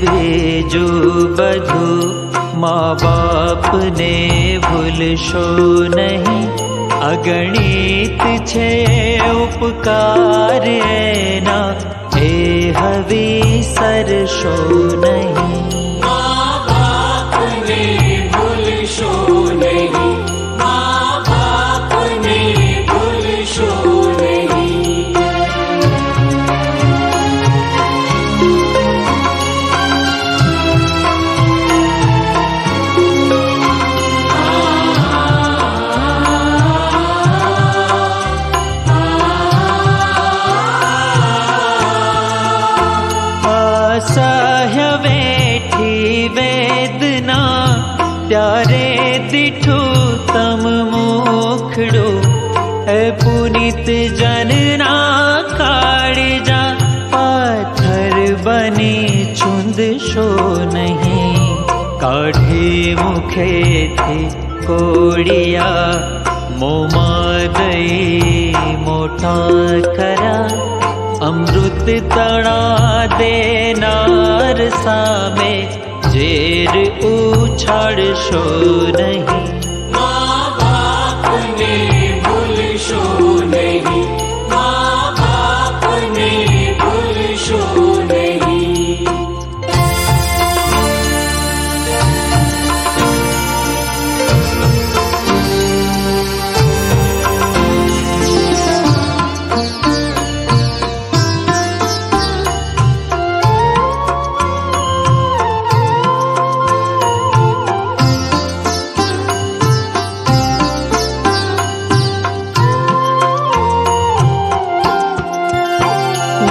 भेजो बधु, माँ बाप ने भूलशो नहीं। अगणित छे उपकार एना, ए हवी सरशो नहीं। माँ बाप ने भूलशो नहीं, माँ बाप ने भूलशो नहीं। असह्य वेठी वेदना, त्यारे दिठू तम मुखड़ो। ए पुनित जनना काळजा, पाथर बनी छुंद शो नहीं। काढ़े मुखे थी कोड़िया, मोमा दई मोटा करा। अमृत तणा देनार सामे, जेर उछाड़शो नहीं। माँ बाप ने भूलशो नहीं, माँ बाप ने भूलशो नहीं।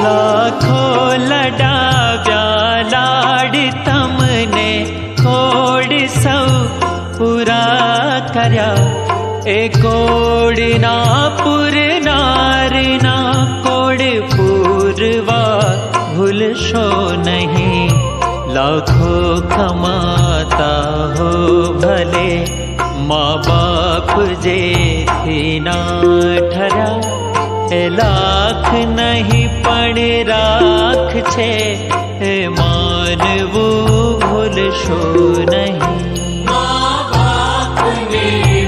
लाखों लडाव्या लाड तमने, कोड सौ पूरा कर्या। ए कोडना पुरनारना, कोड पूरवा भूलशो नहीं। लाखों कमाता हो भले, माँ बाप जे ना ठरा। ए लाख नहीं पण राख छे, ए मानवू भूलशो नहीं। माँ बाप ने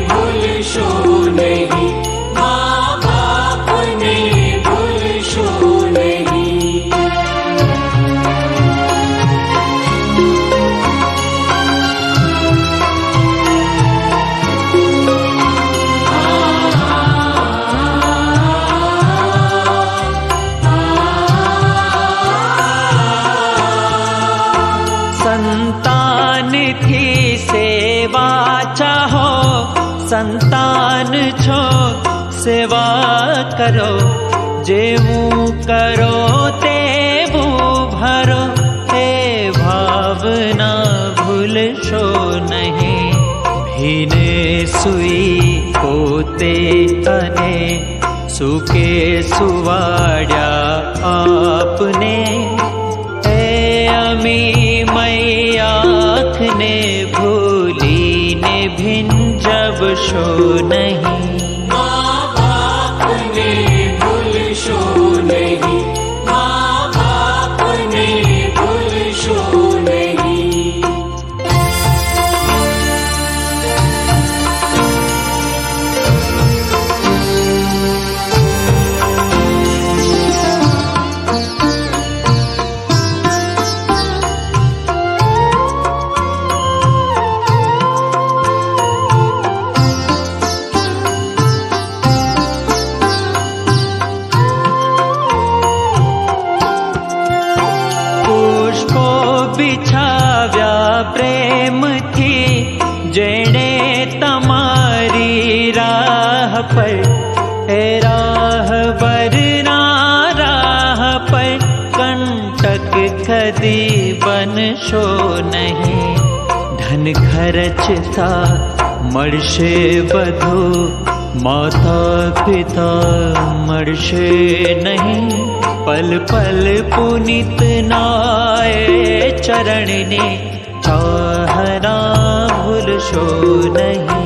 भूलशो नहीं, माँ बाप ने भूलशो नहीं। संतान थी सेवा चाहो, संतान छो सेवा करो। जेवू करो तेवू भरो, हे भावना भूलशो नहीं। भीने सुई पोते अने, सुके सुवाड्या आपने। अमी मई आँख ने भूली ने भिंजब शो नहीं। माँ बाप ने भूलशो नहीं, माँ बाप ने भूलशो नहीं। बिछाव्या प्रेम थी, जेणे तमारी राह पर। ए राह वरना राह पर, कंटक कदी बनशो नहीं। धन खर्च था मळशे बधु, माता पिता मळशे नहीं। पल पल पुनित नाए चरण ने, चाहना भूलशो नहीं।